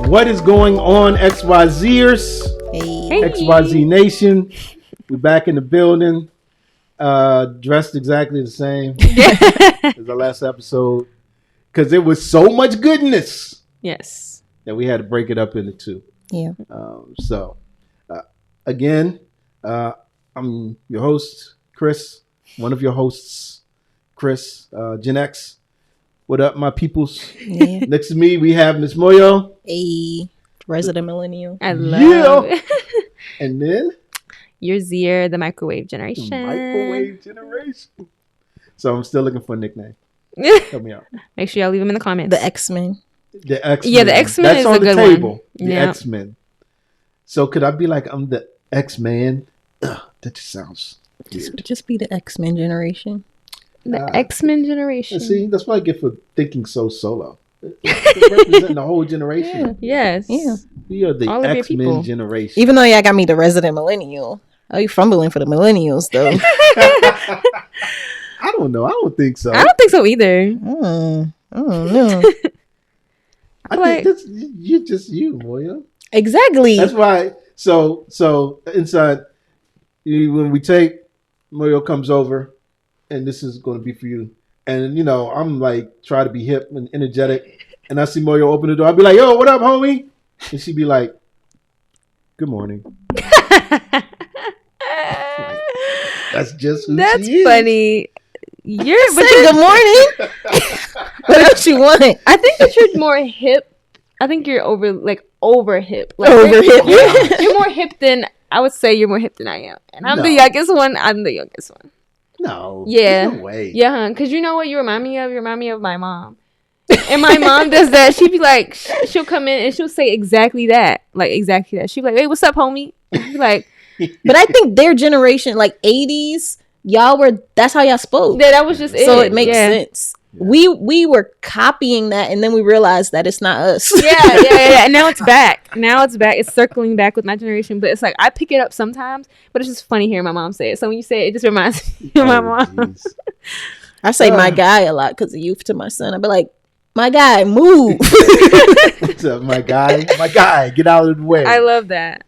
What is going on, XYZers? Hey. XYZ Nation. We're back in the building. Dressed exactly the same as the last episode. Because there was so much goodness. Yes. That we had to break it up into two. Yeah. Again, I'm your host, Chris. One of your hosts, Chris, Gen X. What up, my peoples? Yeah. Next to me, we have Miss Moyo. Hey. Resident Millennial. I love it. And then? You're Zier, the microwave generation. Microwave generation. So I'm still looking for a nickname. Help me out. Make sure y'all leave them in the comments. The X-Men. The X-Men. Yeah, the X-Men That's is on a the good table. one. The Yeah. X-Men. So could I be like, I'm the X-Man? Ugh, that just sounds weird. Just be the X-Men generation. The X-Men generation. See, that's what I get for thinking so solo. Representing the whole generation. Yes. Yeah. We are the All of your X-Men people. generation. Even though y'all got me the Resident Millennial. Oh, you fumbling for the millennials, though. I don't know. I don't think so. I don't think so either. I don't know. I think that's you're just you, Moya. Exactly. That's why. So inside, when we take, Moyo comes over, and this is going to be for you. And you know, I'm like try to be hip and energetic, and I see Moyo open the door. I'll be like, "Yo, what up, homie?" And she'd be like, "Good morning." That's just who That's she is. funny. You're Say good morning. What else you want? I think that you're more hip. I think you're over hip. Like, Over hip. You're more hip than I would say. You're more hip than I am, and I'm No. the youngest one. I'm the youngest one. No. Yeah. There's no way. Yeah, huh? Because you know what you remind me of? You remind me of my mom. And my mom does that. She'd be like, she'll come in and she'll say exactly that. Like, exactly that. She'd be like, hey, what's up, homie? I'd be like, But I think their generation, like 80s, that's how y'all spoke. yeah, that was just it. So it makes Yeah. sense. We were copying that, and then we realized that it's not us. Yeah. And now it's back. It's circling back with my generation. But it's like, I pick it up sometimes, but it's just funny hearing my mom say it. So when you say it, it just reminds me of my mom. Jeez. I say my guy a lot because of youth to my son. I'd be like, my guy, move. What's up, my guy? My guy, get out of the way. I love that.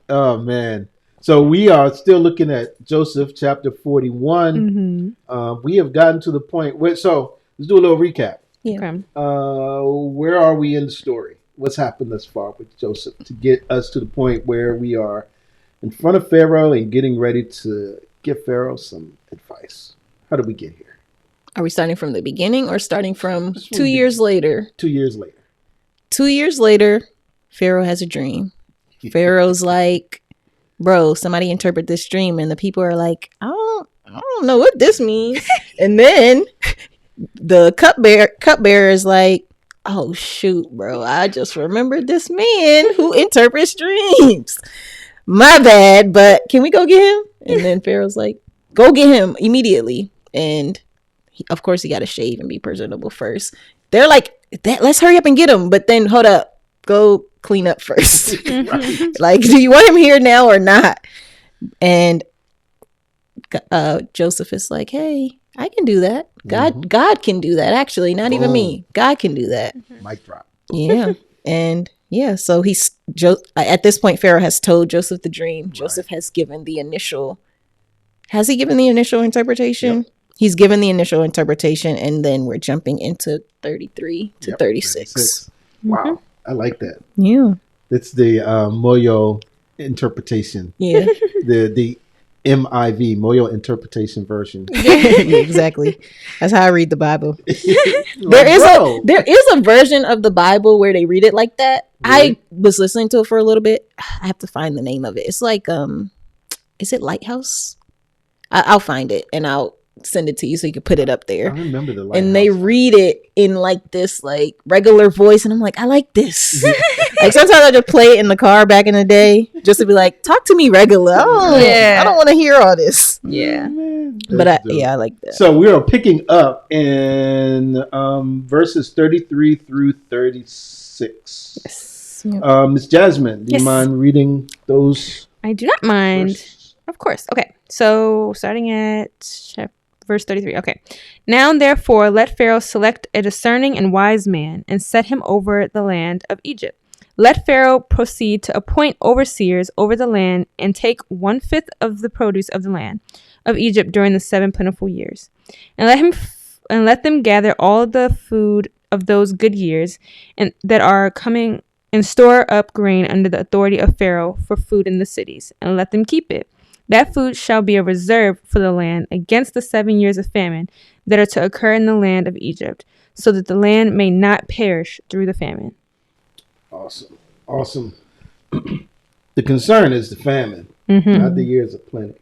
Oh man. So we are still looking at Joseph chapter 41. Mm-hmm. We have gotten to the point where, so let's do a little recap. Yeah. Okay. Where are we in the story? What's happened thus far with Joseph to get us to the point where we are in front of Pharaoh and getting ready to give Pharaoh some advice? How did we get here? Are we starting from the beginning or starting from Just 2 years later? 2 years later. 2 years later, Pharaoh has a dream. Pharaoh's like, bro, somebody interpret this dream. And the people are like, I don't know what this means. And then the cupbearer is like, oh, shoot, bro. I just remembered this man who interprets dreams. My bad, but can we go get him? And then Pharaoh's like, go get him immediately. And of course, he got to shave and be presentable first. They're like, let's hurry up and get him. But then, hold up, go clean up first. Right. Like, do you want him here now or not? And Joseph is like, hey, I can do that. God can do that. Actually, not even me. God can do that. Mic drop. Yeah. And yeah, so at this point, Pharaoh has told Joseph the dream. Right. Joseph has given the initial. Has he given the initial interpretation? Yep. He's given the initial interpretation, and then we're jumping into 33 to 36. Wow. I like that. Yeah. It's the Moyo interpretation. Yeah. the MIV, Moyo interpretation version. Exactly. That's how I read the Bible. There is a version of the Bible where they read it like that. Really? I was listening to it for a little bit. I have to find the name of it. It's like, is it Lighthouse? I'll find it and I'll send it to you so you can put it up there. I remember the Lighthouse. And they read it in like this like regular voice, and I'm like, I like this. Like sometimes I just play it in the car back in the day just to be like, talk to me regular. I don't want to hear all this. Yeah. But I like that. So we are picking up in verses 33 through 36. Yes. Ms. Jasmine, do you mind reading those? I do not mind. verses? Of course. Okay. So starting at verse 33. Okay. Now, therefore, let Pharaoh select a discerning and wise man and set him over the land of Egypt. Let Pharaoh proceed to appoint overseers over the land and take 1/5 of the produce of the land of Egypt during the 7 plentiful years, and let them gather all the food of those good years and that are coming, and store up grain under the authority of Pharaoh for food in the cities, and let them keep it. That food shall be a reserve for the land against the 7 years of famine that are to occur in the land of Egypt, so that the land may not perish through the famine. Awesome. The concern is the famine, not the years of plenty.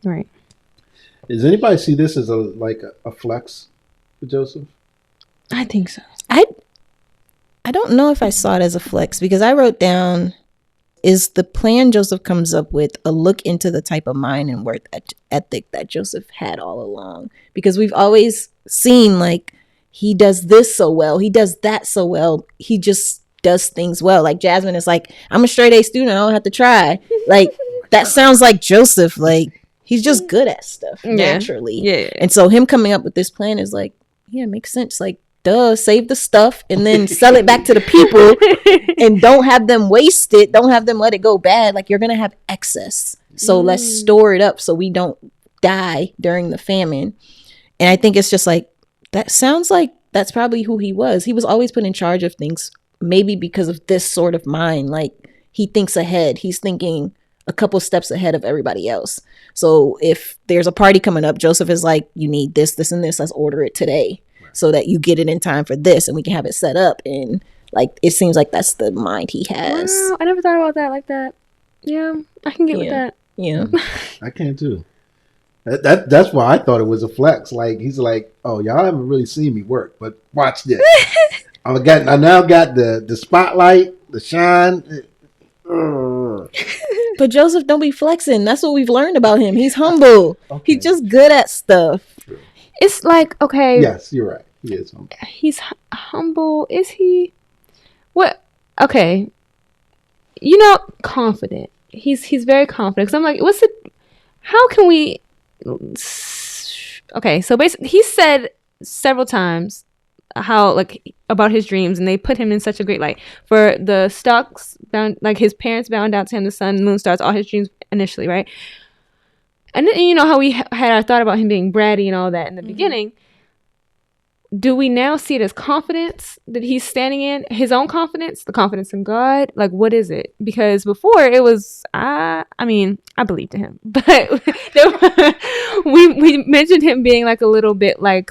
Right. Does anybody see this as a flex for Joseph? I think so. I don't know if I saw it as a flex, because I wrote down, is the plan Joseph comes up with a look into the type of mind and work ethic that Joseph had all along? Because we've always seen, like, he does this so well, he does that so well, he just does things well. Like Jasmine is like, I'm a straight A student, I don't have to try. Like, that sounds like Joseph. Like, he's just good at stuff naturally. Yeah. And so him coming up with this plan is like, yeah, it makes sense. Like, duh, save the stuff and then sell it back to the people and don't have them waste it. Don't have them let it go bad. Like, you're going to have excess. So let's store it up so we don't die during the famine. And I think it's just like, that sounds like that's probably who he was. He was always put in charge of things, maybe because of this sort of mind. Like, he thinks ahead. He's thinking a couple steps ahead of everybody else. So if there's a party coming up, Joseph is like, you need this, this, and this. Let's order it today so that you get it in time for this and we can have it set up. And like, it seems like that's the mind he has. Wow, I never thought about that like that. Yeah, I can get with that. Yeah. I can too. That's why I thought it was a flex. Like, he's like, oh, y'all haven't really seen me work, but watch this. I now got the spotlight, the shine. But Joseph don't be flexing. That's what we've learned about him. He's humble. Okay. He's just good at stuff. It's like, okay. Yes, you're right. He is humble. He's humble. Is he? What? Okay. You know, confident. He's very confident. Because I'm like, how can we? Okay, so basically, he said several times how, like, about his dreams, and they put him in such a great light. For the stocks bound, like, his parents bound out to him, the sun, moon, stars, all his dreams initially, right? And then, you know how we had our thought about him being bratty and all that in the beginning. Do we now see it as confidence that he's standing in? His own confidence? The confidence in God? Like, what is it? Because before it was, I believed in him. But we mentioned him being like a little bit like,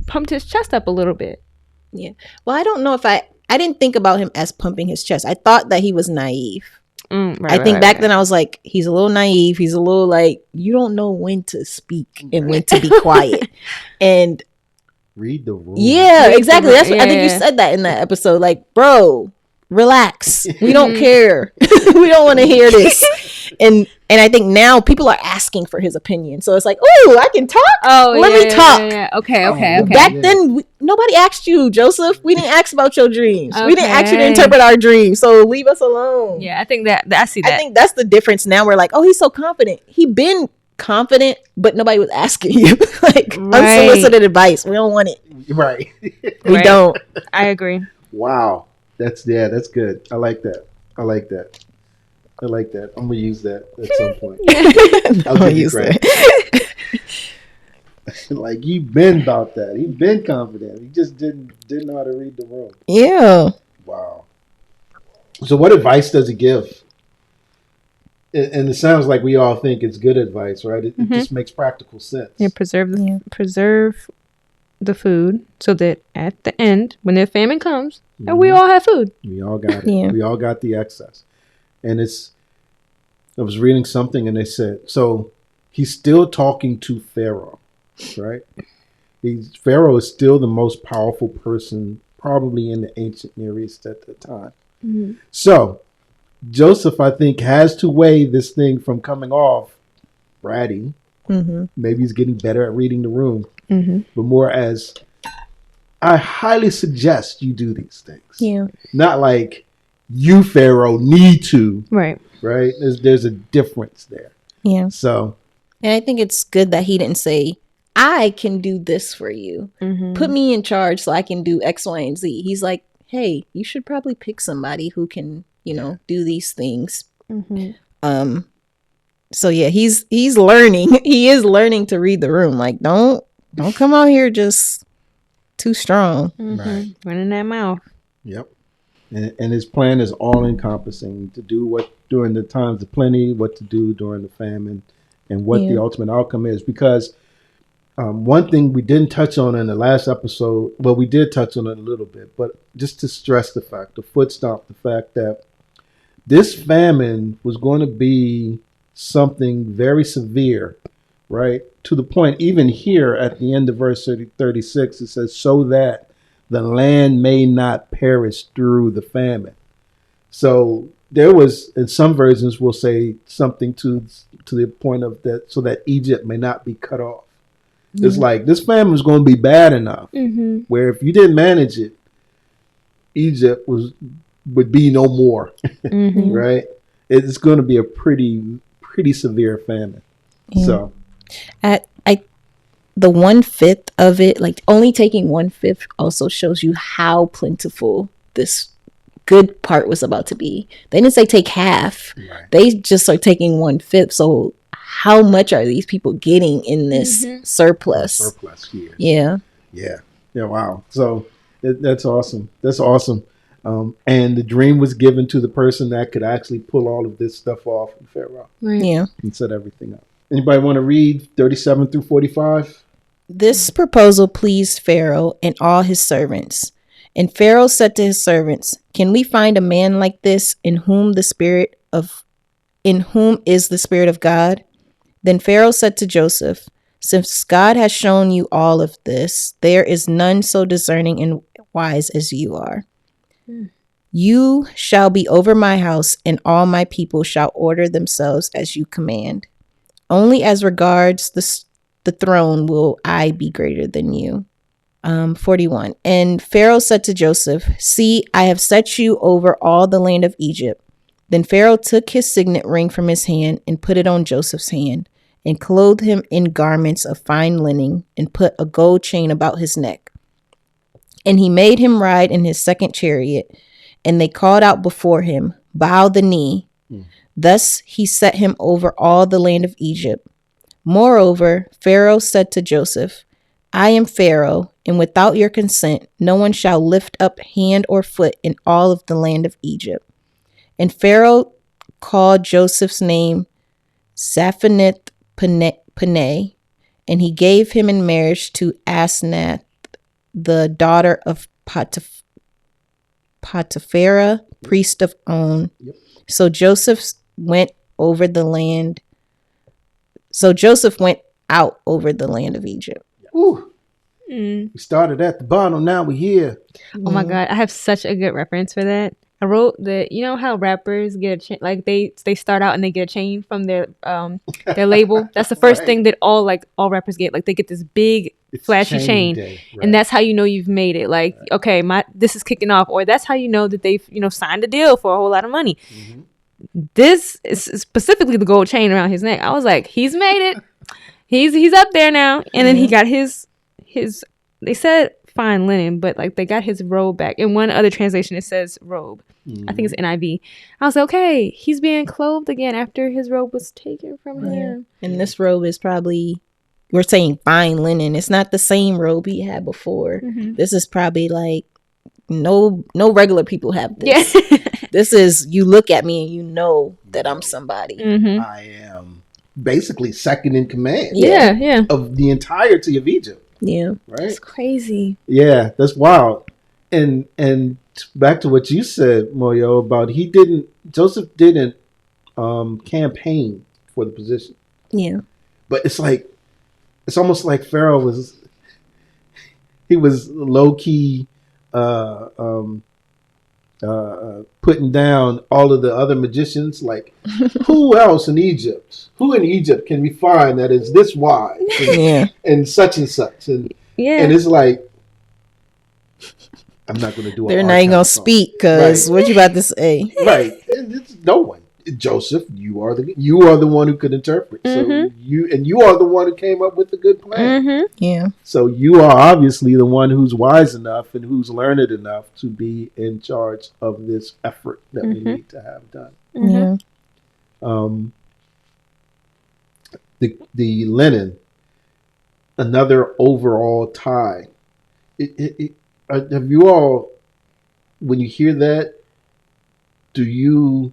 pumped his chest up a little bit. Yeah. Well, I don't know if I didn't think about him as pumping his chest. I thought that he was naive. I think back then I was like, he's a little naive. He's a little like, you don't know when to speak and when to be quiet. And read the room. Yeah, exactly. I think you said that in that episode. Like, bro, relax. We don't care. We don't want to hear this. And I think now people are asking for his opinion. So it's like, oh, I can talk? Oh, Let me talk. Yeah. Okay. Back then, nobody asked you, Joseph. We didn't ask about your dreams. Okay. We didn't ask you to interpret our dreams. So leave us alone. Yeah, I think that I see that. I think that's the difference now. We're like, oh, he's so confident. He been confident, but nobody was asking you. Like, unsolicited advice. We don't want it. Right. We don't. I agree. Wow. That's good. I like that. I'm gonna use that at some point. I'll give you credit. Like, you've been about that. He's been confident. He just didn't know how to read the room. Yeah. Wow. So what advice does he give? And it sounds like we all think it's good advice, right? It just makes practical sense. Yeah, preserve the food so that at the end, when the famine comes, and we all have food. We all got it. Yeah. We all got the excess. And I was reading something and they said, so he's still talking to Pharaoh, right? Pharaoh is still the most powerful person probably in the ancient Near East at the time. Mm-hmm. So Joseph, I think, has to weigh this thing from coming off bratty. Mm-hmm. Maybe he's getting better at reading the room, but more as, I highly suggest you do these things. Yeah. Not like, you, Pharaoh, need to. Right. There's a difference there. Yeah. So. And I think it's good that he didn't say, I can do this for you. Mm-hmm. Put me in charge so I can do X, Y, and Z. He's like, hey, you should probably pick somebody who can, do these things. So yeah, he's learning. He is learning to read the room. Like, don't come out here just too strong. Right. Running that mouth. Yep. And his plan is all encompassing, to do what during the times of plenty, what to do during the famine, and what the ultimate outcome is. Because one thing we didn't touch on in the last episode, well, we did touch on it a little bit, but just to stress the fact, the foot stomp, the fact that this famine was going to be something very severe, right? To the point, even here at the end of verse 36, it says, so that the land may not perish through the famine. So there was, in some versions, will say something to the point of that, so that Egypt may not be cut off. Mm-hmm. It's like this famine was going to be bad enough where if you didn't manage it, Egypt would be no more, right? It's going to be a pretty severe famine. So the 1/5 of it, like only taking 1/5 also shows you how plentiful this good part was about to be. They didn't say take half. Right. They just are taking 1/5. So how much are these people getting in this surplus? Surplus here. Yeah. Yeah. Yeah. Wow. So that's awesome. That's awesome. And the dream was given to the person that could actually pull all of this stuff off in Pharaoh. Right. Yeah. And set everything up. Anybody want to read 37 through 45? This proposal pleased Pharaoh and all his servants. And Pharaoh said to his servants, can we find a man like this in whom is the spirit of God? Then Pharaoh said to Joseph, since God has shown you all of this, there is none so discerning and wise as you are. You shall be over my house, and all my people shall order themselves as you command. Only as regards the throne will I be greater than you. 41. And Pharaoh said to Joseph, see, I have set you over all the land of Egypt. Then Pharaoh took his signet ring from his hand and put it on Joseph's hand, and clothed him in garments of fine linen, and put a gold chain about his neck. And he made him ride in his second chariot, and they called out before him, bow the knee. Thus he set him over all the land of Egypt. Moreover, Pharaoh said to Joseph, I am Pharaoh, and without your consent, no one shall lift up hand or foot in all of the land of Egypt. And Pharaoh called Joseph's name Zaphenath Paneah, and he gave him in marriage to Asenath, the daughter of Potiphera, priest of On. Yep. So Joseph went out over the land of Egypt. Ooh. We started at the bottom, now we're here. Oh my God, I have such a good reference for that. I wrote that, you know how rappers get a chain, like they start out and they get a chain from their label. That's the first thing that all rappers get. Like they get this big flashy chain. Right. And that's how you know you've made it. Like, okay, this is kicking off, or that's how you know that they've, signed a deal for a whole lot of money. This is specifically the gold chain around his neck. I was like, he's made it. He's up there now. And then he got his they said fine linen, but like they got his robe back. In one other translation it says robe. I think it's NIV. I was like, okay, he's being clothed again after his robe was taken from him. And this robe is probably, we're saying fine linen. It's not the same robe he had before. This is probably like no regular people have this. Yeah. This is, you look at me and you know that I'm somebody. I am basically second in command. Yeah. Of the entirety of Egypt. Yeah. Right? It's crazy. Yeah, that's wild. And back to what you said, Moyo, about Joseph didn't campaign for the position. Yeah. But it's almost like Pharaoh was low key putting down all of the other magicians. Like, who else in Egypt? Who in Egypt can we find that is this wise? And such and such. And it's like, I'm not going to do it. They're not even going to speak because what you about to say? Right. It's no one. Joseph, you are the one who could interpret. So you are the one who came up with a good plan. Yeah. So you are obviously the one who's wise enough and who's learned enough to be in charge of this effort that we need to have done. Yeah. The linen, another overall tie. Have you all, when you hear that, do you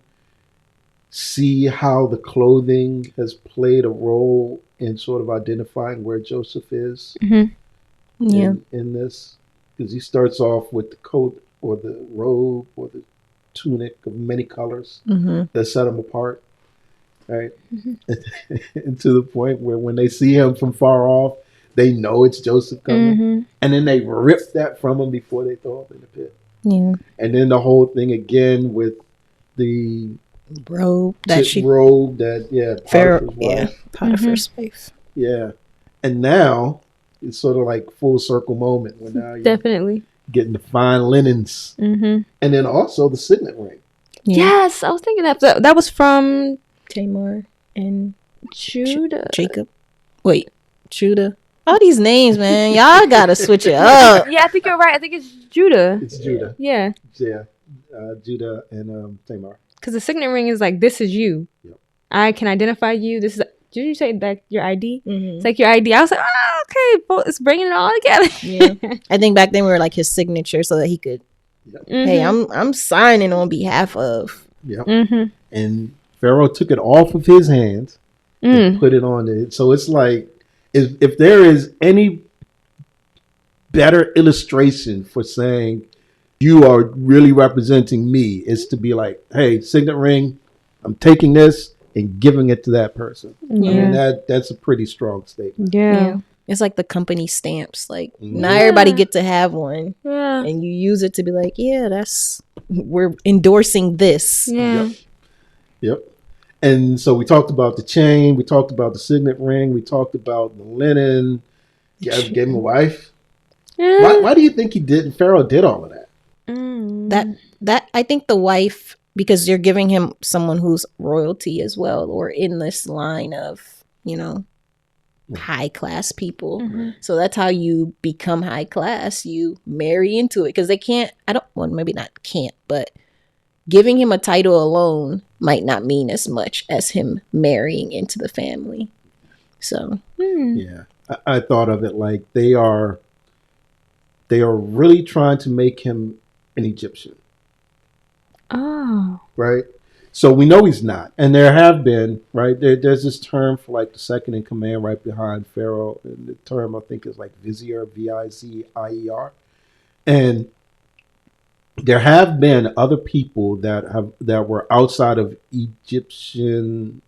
see how the clothing has played a role in sort of identifying where Joseph is Yeah. in this? Because he starts off with the coat or the robe or the tunic of many colors that set him apart, right? And to the point where when they see him from far off, they know it's Joseph coming. And then they rip that from him before they throw him in the pit. Yeah. And then the whole thing again with the robe that Pharaoh, Potiphar's wife. Potiphar's wife. Yeah. And now it's sort of like full circle moment when now you're Definitely getting the fine linens. And then also the signet ring. Yeah. Yes, I was thinking that was from Tamar and Judah. Jacob. Wait, Judah. All these names, man. Y'all gotta switch it up. Yeah, I think you're right. I think it's Judah. It's Judah. Yeah. Yeah. Judah and Tamar. Because the signet ring is like, this is you. Yep. I can identify you. This is. Did you say that your ID? Mm-hmm. It's like your ID. I was like, okay, it's bringing it all together. Yeah. I think back then we were like his signature so that he could. Yep. Hey, I'm signing on behalf of. Yep. And Pharaoh took it off of his hands and put it on it. So it's like, if there is any better illustration for saying you are really representing me, is to be like, hey, signet ring, I'm taking this and giving it to that person. Yeah. I mean, that's a pretty strong statement. Yeah. It's like the company stamps. Like, not everybody get to have one. Yeah. And you use it to be like, yeah, we're endorsing this. Yeah. Yep. And so we talked about the chain, we talked about the signet ring, we talked about the linen, gave him a wife. Yeah. Why do you think Pharaoh did all of that? That I think the wife, because you're giving him someone who's royalty as well, or in this line of, high class people. So that's how you become high class. You marry into it, because they can't, maybe not can't, but giving him a title alone might not mean as much as him marrying into the family. So yeah, I thought of it like they are really trying to make him an Egyptian. Oh, right. So we know he's not, and there have been there's this term for like the second in command right behind Pharaoh, and the term I think is like vizier, Vizier, and there have been other people that were outside of Egyptian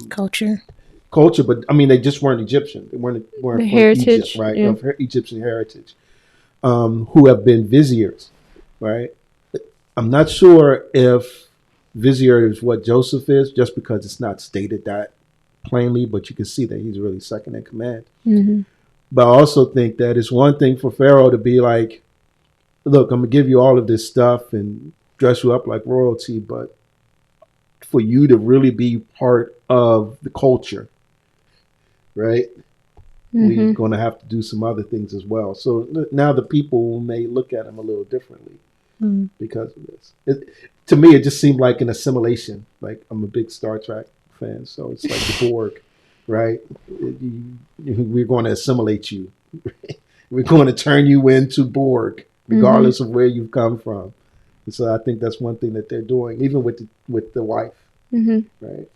culture, but I mean they just weren't Egyptian. They weren't from heritage, Egypt, right? Yeah. Of Egyptian heritage, who have been viziers, right? I'm not sure if vizier is what Joseph is, just because it's not stated that plainly, but you can see that he's really second in command. But I also think that it's one thing for Pharaoh to be like, look, I'm going to give you all of this stuff and dress you up like royalty, but for you to really be part of the culture, right? We're going to have to do some other things as well. So now the people may look at him a little differently because of this. To me, it just seemed like an assimilation. Like, I'm a big Star Trek fan, so it's like the Borg, right? We're going to assimilate you. We're going to turn you into Borg, regardless of where you've come from. And so I think that's one thing that they're doing, even with the wife, right?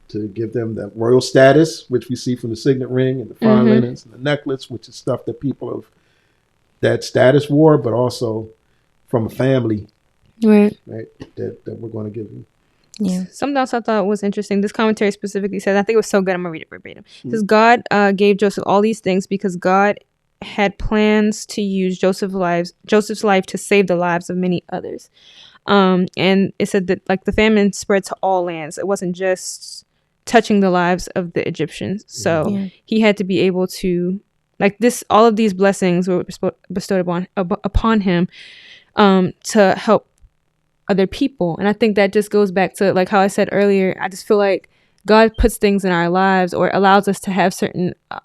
To give them that royal status, which we see from the signet ring and the fine linens and the necklace, which is stuff that people of that status wore, but also from a family, right? That we're going to give you. Yeah. Something else I thought was interesting. This commentary specifically says, I think it was so good, I'm going to read it verbatim. It says, God gave Joseph all these things because God had plans to use Joseph's life to save the lives of many others. And it said that like the famine spread to all lands. It wasn't just touching the lives of the Egyptians. So he had to be able to, like this, all of these blessings were bestowed upon him to help other people. And I think that just goes back to like how I said earlier. I just feel like God puts things in our lives or allows us to have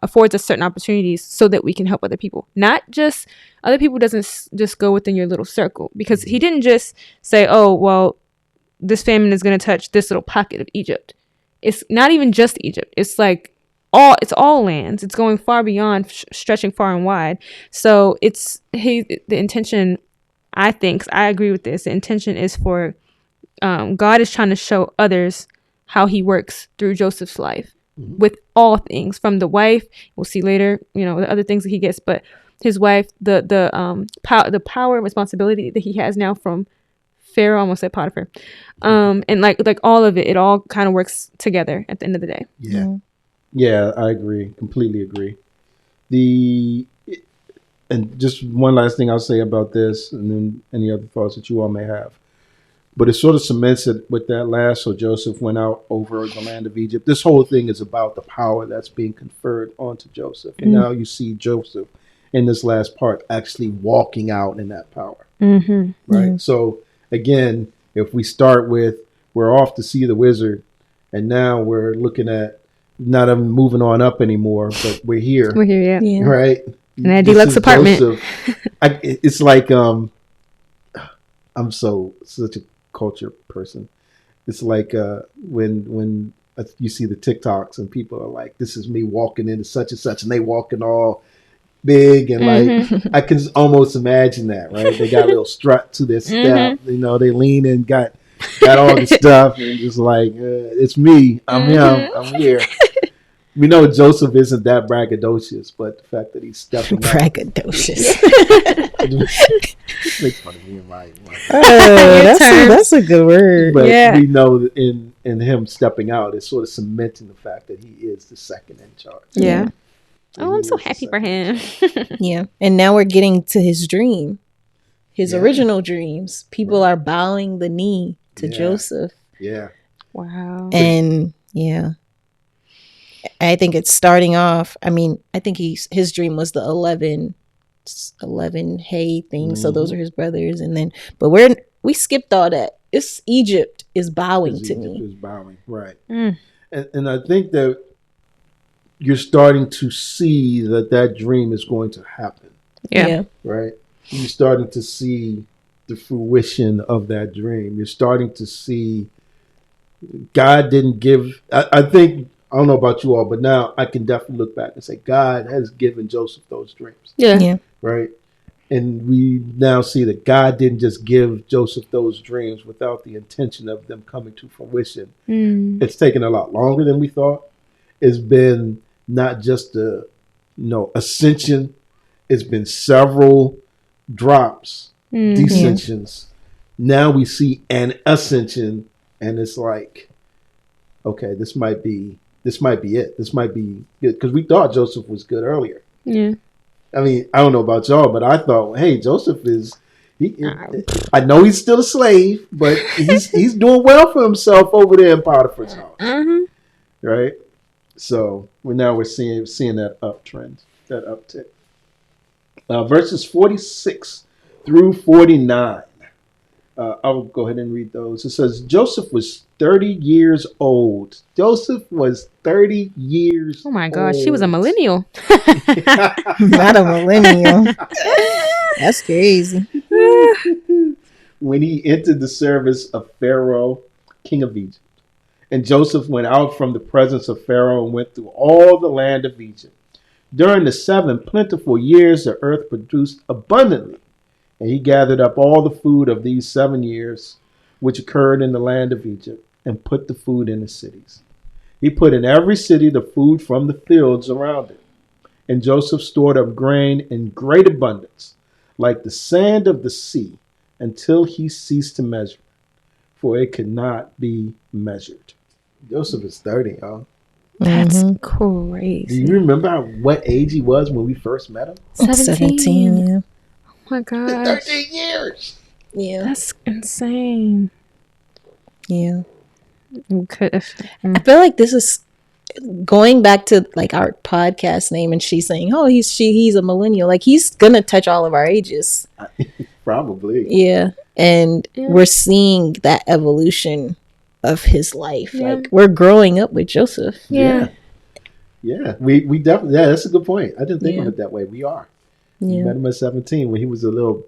affords us certain opportunities so that we can help other people. Not just other people doesn't just go within your little circle, because he didn't just say, oh, well, this famine is going to touch this little pocket of Egypt. It's not even just Egypt. It's like it's all lands. It's going far beyond, stretching far and wide. So the intention, I think, I agree with this. The intention is for God is trying to show others how he works through Joseph's life with all things, from the wife. We'll see later, the other things that he gets, but his wife, the power and responsibility that he has now from Pharaoh, I almost said Potiphar, and like all of it all kind of works together at the end of the day. Yeah, I agree, completely agree. And just one last thing I'll say about this, and then any other thoughts that you all may have. But it sort of cements it with that last. So Joseph went out over the land of Egypt. This whole thing is about the power that's being conferred onto Joseph. And now you see Joseph in this last part actually walking out in that power. Right. So again, if we start with, we're off to see the wizard, and now we're looking at not even moving on up anymore, but we're here. We're here, yeah. Right. In that deluxe apartment. It's like I'm such a culture person. It's like when you see the TikToks and people are like, this is me walking into such and such, and they walking all big and like I can almost imagine that, right? They got a little strut to their step, they lean and got all the stuff, and just like it's me, I'm him, I'm here. We know Joseph isn't that braggadocious, but the fact that he's stepping braggadocious. Makes fun of me and my that's a good word. But we know that in him stepping out, it's sort of cementing the fact that he is the second in charge. Yeah. Oh, I'm so happy for him. Yeah. And now we're getting to his dream. His original dreams. People are bowing the knee to Joseph. Yeah. Wow. And I think it's starting off. I mean, I think his dream was the 11 hay thing. So those are his brothers, and then we skipped all that. It's Egypt is bowing to me. Is bowing, right? And I think that you're starting to see that dream is going to happen. Yeah. Right. You're starting to see the fruition of that dream. You're starting to see God didn't give. I think. I don't know about you all, but now I can definitely look back and say God has given Joseph those dreams. Yeah. Right? And we now see that God didn't just give Joseph those dreams without the intention of them coming to fruition. It's taken a lot longer than we thought. It's been not just a ascension. It's been several drops, descensions. Now we see an ascension, and it's like, okay, this might be it. This might be good, because we thought Joseph was good earlier. Yeah. I mean, I don't know about y'all, but I thought, hey, Joseph I know he's still a slave, but he's doing well for himself over there in Potiphar's house. Right? So we're seeing that uptrend, that uptick. Verses 46 through 49. I'll go ahead and read those. It says, Joseph was 30 years old. Joseph was 30 years old. Oh my gosh, she was a millennial. Not a millennial. That's crazy. When he entered the service of Pharaoh, king of Egypt. And Joseph went out from the presence of Pharaoh and went through all the land of Egypt. During the 7 plentiful years, the earth produced abundantly. And he gathered up all the food of these 7 years, which occurred in the land of Egypt, and put the food in the cities. He put in every city the food from the fields around it. And Joseph stored up grain in great abundance, like the sand of the sea, until he ceased to measure, for it could not be measured. Joseph is 30, y'all. That's crazy. Do you remember what age he was when we first met him? 17. Yeah. Oh my gosh. 13 years. Yeah. That's insane. Yeah. I feel like this is going back to like our podcast name, and she's saying, oh, he's a millennial. Like, he's gonna touch all of our ages. Probably. Yeah. And Yeah. we're seeing that evolution of his life. Yeah. Like, we're growing up with Joseph. Yeah. We definitely, that's a good point. I didn't think Yeah. of it that way. We are. We Yeah. met him at 17 when he was a little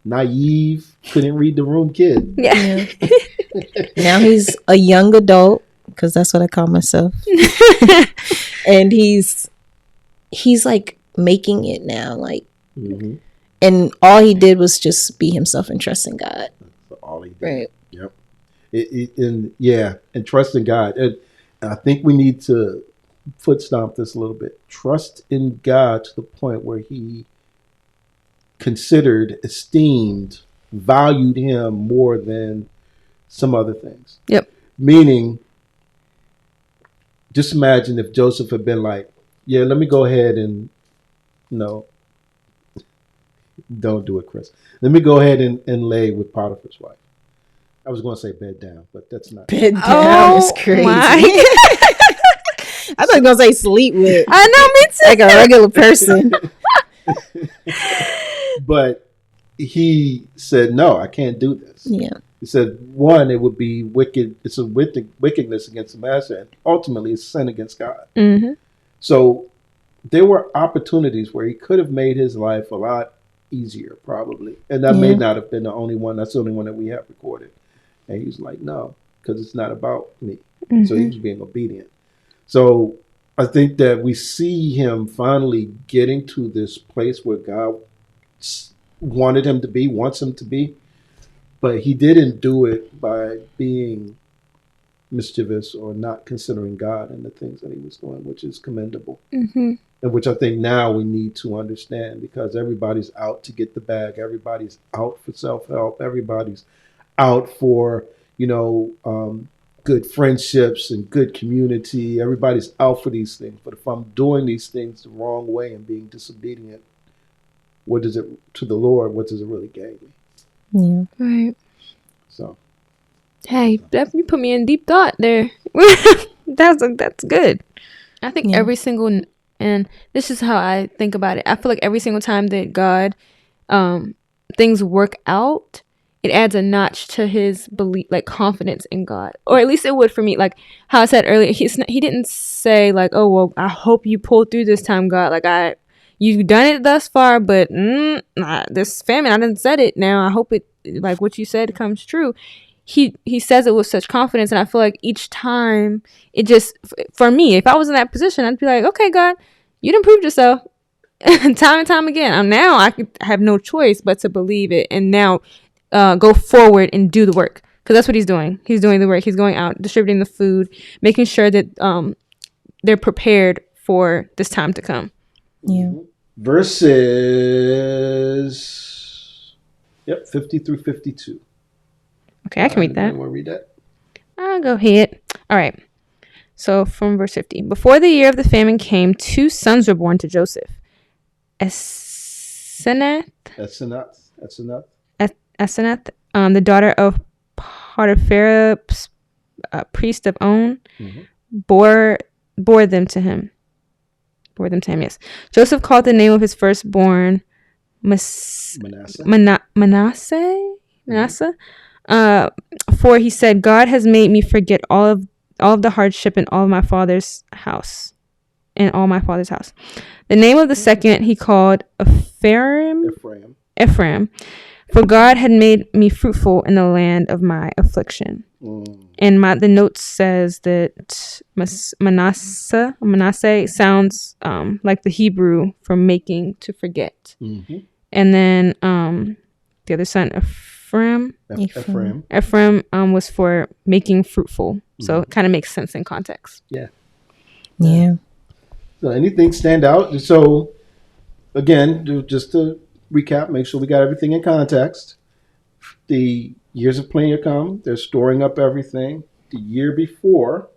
naive, couldn't read the room kid. Yeah. Now he's a young adult, because that's what I call myself. And he's like making it now. Like, Mm-hmm. and all he did was just be himself and trust in God. That's all he did. Right. Yep. And trust in God. And I think we need to foot stomp this a little bit. Trust in God to the point where he considered, esteemed, valued him more than some other things. Yep. Meaning, just imagine if Joseph had been like, yeah, let me go ahead and, don't do it, Chris. Let me go ahead and lay with Potiphar's wife. I was going to say bed down, but that's not. Bed down Oh, is crazy. my. I thought you were going to say sleep with. I know, me too. Like a regular person. But he said, no, I can't do this. Yeah. He said, one, it would be wicked. It's a wickedness against the master, and ultimately it's sin against God. Mm-hmm. So there were opportunities where he could have made his life a lot easier, probably. And that may Yeah. not have been the only one. That's the only one that we have recorded. And he was like, no, because it's not about me. So he was being obedient. So I think that we see him finally getting to this place where God wanted him to be, wants him to be. But he didn't do it by being mischievous or not considering God in the things that he was doing, which is commendable. Mm-hmm. And which I think now we need to understand, because everybody's out to get the bag. Everybody's out for self-help. Everybody's out for, good friendships and good community. Everybody's out for these things. But if I'm doing these things the wrong way and being disobedient, what does it to the Lord? What does it really gain me? Yeah. Right. So, Hey, you put me in deep thought there. That's good. I think Yeah. every single, and this is how I think about it. I feel like every single time that God, things work out, it adds a notch to his belief, like confidence in God, or at least it would for me. Like how I said earlier, he didn't say like, "Oh well, I hope you pull through this time, God." Like you've done it thus far, but this famine, I didn't said it. Now I hope it, like what you said, comes true. He says it with such confidence, and I feel like each time it just, for me, if I was in that position, I'd be like, okay, God, you done proved yourself time and time again. Now I have no choice but to believe it, and now go forward and do the work, because that's what he's doing. He's doing the work. He's going out, distributing the food, making sure that they're prepared for this time to come. Yeah. verses 50 through 52. Okay, I can read that. Want to read that? I'll go ahead. All right. So from verse 50. Before the year of the famine came, 2 sons were born to Joseph. Asenath, the daughter of Potiphar, priest of On, bore them to him. Yes. Joseph called the name of his firstborn Manasseh. For he said, God has made me forget all of the hardship in all my father's house. The name of the second he called Ephraim, for God had made me fruitful in the land of my affliction. And the note says that Manasseh sounds like the Hebrew for making to forget. And then the other son, Ephraim was for making fruitful. So it kind of makes sense in context. Yeah. So anything stand out? So again, just to recap, make sure we got everything in context. The years of plenty come. They're storing up everything. The year before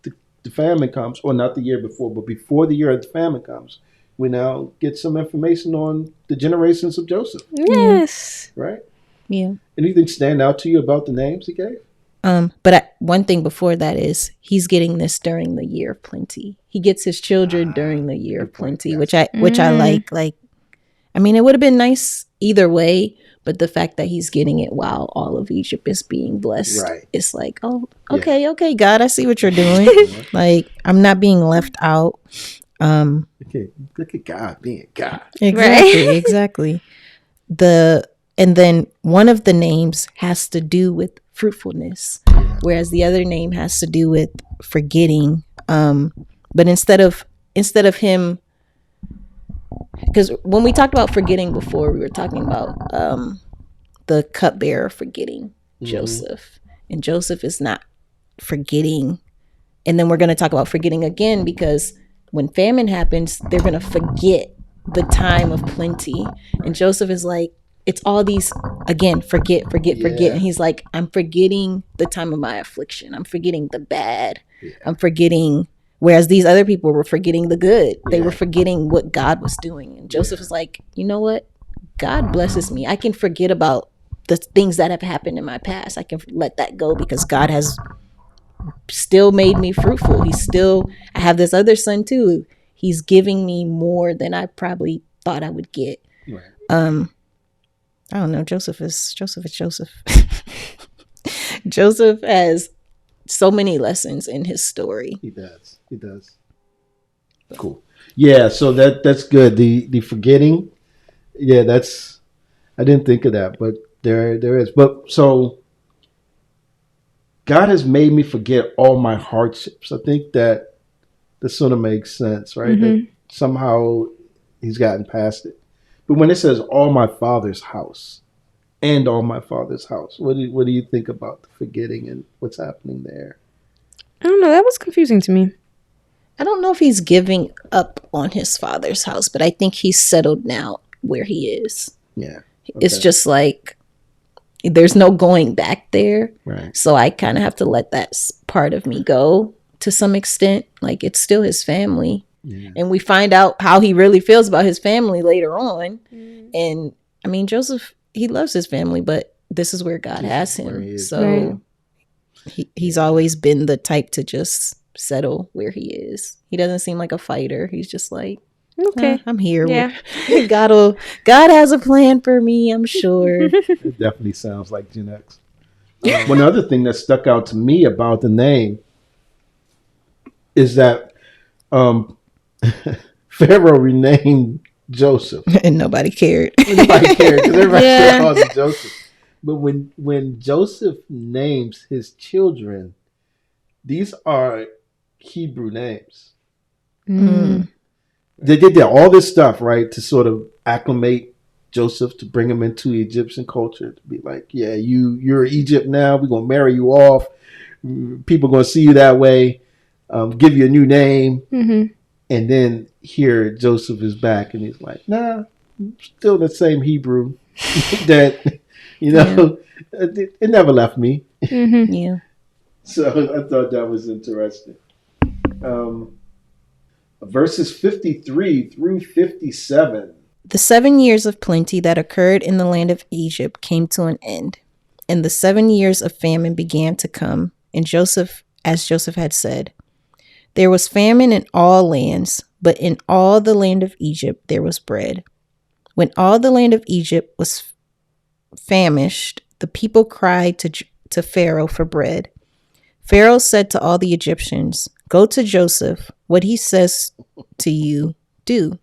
the famine comes, or not the year before, but before the year of the famine comes, we now get some information on the generations of Joseph. Yes. Right? Yeah. Anything stand out to you about the names he gave? But one thing before that is he's getting this during the year of plenty. He gets his children during the year of plenty, which I like. Like, I mean, it would have been nice either way, But the fact that he's getting it while all of Egypt is being blessed, Right. it's like, oh, Yeah. okay, God, I see what you're doing. Like, I'm not being left out. Look at God being God. Exactly. And then one of the names has to do with fruitfulness, whereas the other name has to do with forgetting. But instead of him, because when we talked about forgetting before, we were talking about the cupbearer forgetting Joseph, and Joseph is not forgetting. And then we're going to talk about forgetting again, because when famine happens, they're going to forget the time of plenty. And Joseph is like, it's all these, again, forget. And he's like, I'm forgetting the time of my affliction. I'm forgetting the bad. Yeah. I'm forgetting, whereas these other people were forgetting the good. They were forgetting what God was doing. And Joseph was like, you know what? God blesses me. I can forget about the things that have happened in my past. I can let that go because God has still made me fruitful. I have this other son too. He's giving me more than I probably thought I would get. Right. I don't know. Joseph is Joseph. Joseph has so many lessons in his story. He does. Cool. Yeah. So that's good. The forgetting. Yeah. I didn't think of that, but there is. But so God has made me forget all my hardships. I think that sort of makes sense, right? That somehow he's gotten past it. But when it says all my father's house and all my father's house, what do you think about the forgetting and what's happening there? I don't know. That was confusing to me. I don't know if he's giving up on his father's house, but I think he's settled now where he is. Yeah. Okay. It's just like there's no going back there. Right. So I kind of have to let that part of me go to some extent. Like, it's still his family. Yeah. And we find out how he really feels about his family later on. And I mean, Joseph, he loves his family, but this is where God has him. So he's always been the type to just settle where he is. He doesn't seem like a fighter. He's just like, okay, I'm here. Yeah. God has a plan for me, I'm sure. It definitely sounds like Gen X. One other thing that stuck out to me about the name is that Pharaoh renamed Joseph, and nobody cared. Nobody cared because everybody still calls him Joseph. But when Joseph names his children, these are Hebrew names. They did all this stuff, right, to sort of acclimate Joseph, to bring him into Egyptian culture, to be like, yeah, you're Egypt now. We're gonna marry you off. People are gonna see you that way. Give you a new name. And then here Joseph is back and he's like, nah, still the same Hebrew that, it never left me. Yeah. So I thought that was interesting. Verses 53 through 57. The 7 years of plenty that occurred in the land of Egypt came to an end, and the 7 years of famine began to come, and Joseph, as Joseph had said, there was famine in all lands, but in all the land of Egypt there was bread. When all the land of Egypt was famished, the people cried to Pharaoh for bread. Pharaoh said to all the Egyptians, go to Joseph. What he says to you, do.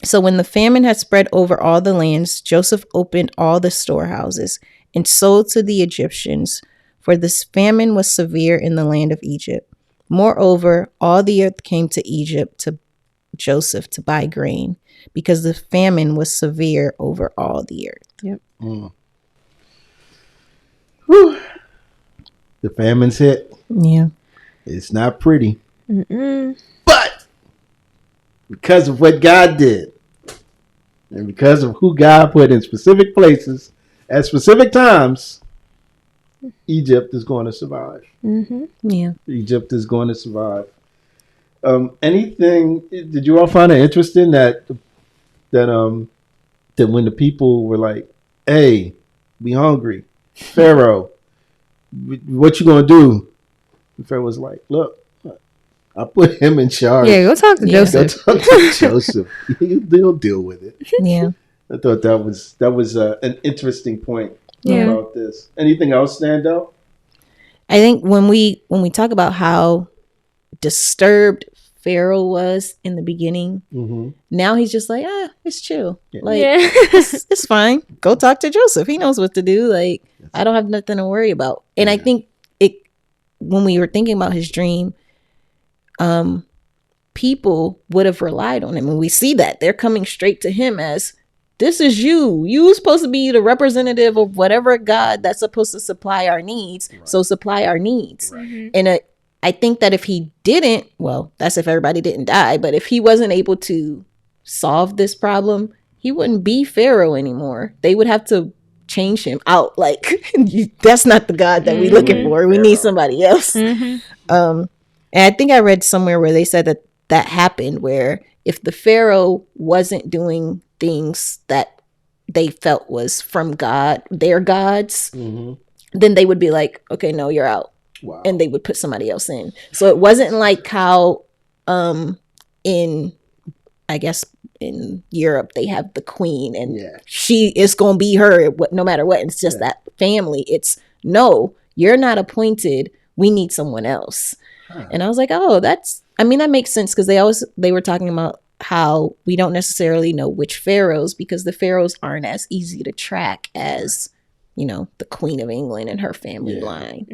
So when the famine had spread over all the lands, Joseph opened all the storehouses and sold to the Egyptians, for this famine was severe in the land of Egypt. Moreover, all the earth came to Egypt to Joseph to buy grain, because the famine was severe over all the earth. Yep. The famine's hit. Yeah. It's not pretty. But because of what God did, and because of who God put in specific places at specific times, Egypt is going to survive. Yeah. Egypt is going to survive. Anything? Did you all find it interesting that when the people were like, "Hey, we hungry, Pharaoh, what you gonna do?" And Pharaoh was like, "Look, I put him in charge. Yeah, go talk to Joseph. Go talk to Joseph. He'll deal with it." Yeah. I thought that was an interesting point Yeah. about this. Anything else stand out? I think when we talk about how disturbed Pharaoh was in the beginning, now he's just like, it's chill. Yeah. Like, Yeah. it's fine. Go talk to Joseph. He knows what to do. Like, I don't have nothing to worry about. And I think when we were thinking about his dream, people would have relied on him. And we see that they're coming straight to him as, this is you. You're supposed to be the representative of whatever God that's supposed to supply our needs. Right. So supply our needs. Right. And I think that if he didn't, well, that's if everybody didn't die, but if he wasn't able to solve this problem, he wouldn't be Pharaoh anymore. They would have to change him out. Like, that's not the God that we're looking for. We need somebody else. And I think I read somewhere where they said that happened, where if the Pharaoh wasn't doing things that they felt was from God, their gods, then they would be like, okay, no, you're out. Wow. And they would put somebody else in. So it wasn't like how in Europe they have the queen and she is going to be her no matter what. It's just that family. It's, no, you're not appointed. We need someone else. Huh. And I was like, oh, that makes sense, because they were talking about how we don't necessarily know which pharaohs, because the pharaohs aren't as easy to track as, the Queen of England and her family line.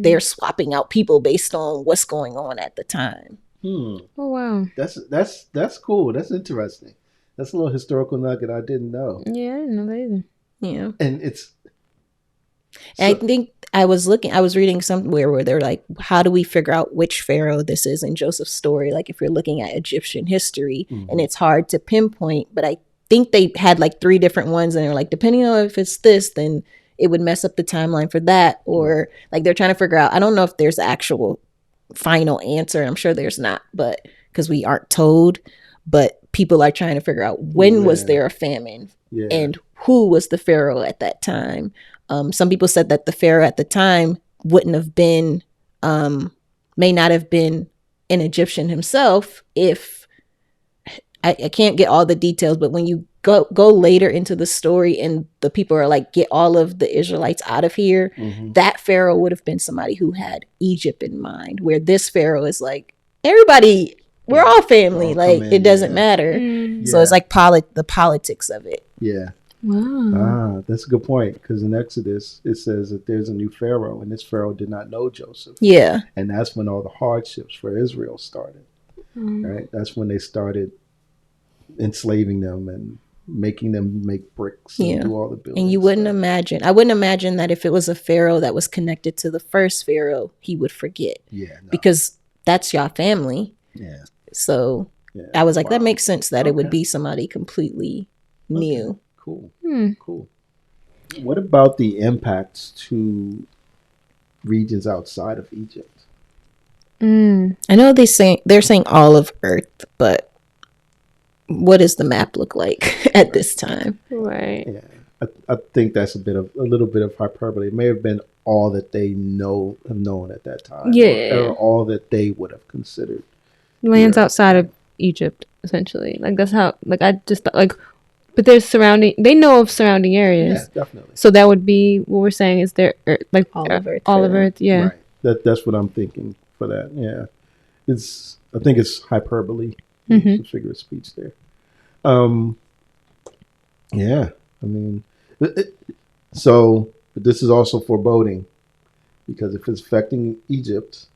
They're swapping out people based on what's going on at the time. Oh wow, that's cool. That's interesting. That's a little historical nugget I didn't know. Yeah, I didn't know that either. Yeah, and it's. I think I was reading somewhere where they're like, how do we figure out which pharaoh this is in Joseph's story? Like, if you're looking at Egyptian history, and it's hard to pinpoint, but I think they had like 3 different ones, and they're like, depending on if it's this, then it would mess up the timeline for that, or like they're trying to figure out. I don't know if there's actual final answer. I'm sure there's not, but because we aren't told, but people are trying to figure out when was there a famine and who was the pharaoh at that time. Some people said that the pharaoh at the time wouldn't have been, may not have been an Egyptian himself. If I can't get all the details, but when you go later into the story and the people are like, get all of the Israelites out of here, that pharaoh would have been somebody who had Egypt in mind, where this pharaoh is like, everybody, we're all family, like it doesn't matter. So it's like the politics of it. Wow. That's a good point, because in Exodus it says that there's a new pharaoh, and this pharaoh did not know Joseph. And that's when all the hardships for Israel started. Right? That's when they started enslaving them and making them make bricks and do all the building. And I wouldn't imagine that if it was a pharaoh that was connected to the first pharaoh, he would forget. Because that's your family. So I was like, that makes sense that it would be somebody completely new. Cool. Cool. What about the impacts to regions outside of Egypt? I know they're saying all of Earth, but what does the map look like at this time? Right. Yeah, I think that's a little bit of hyperbole. It may have been all that they have known at that time. Or all that they would have considered. Lands outside of Egypt, essentially. Like, that's how. Like, I just thought, like. But there's they know of surrounding areas. Yeah, definitely. So that would be what we're saying is there, like all of Earth. All of Earth, yeah. Right. That's what I'm thinking for that. Yeah, I think it's hyperbole, some figure of speech there. Yeah, I mean, so but this is also foreboding, because if it's affecting Egypt,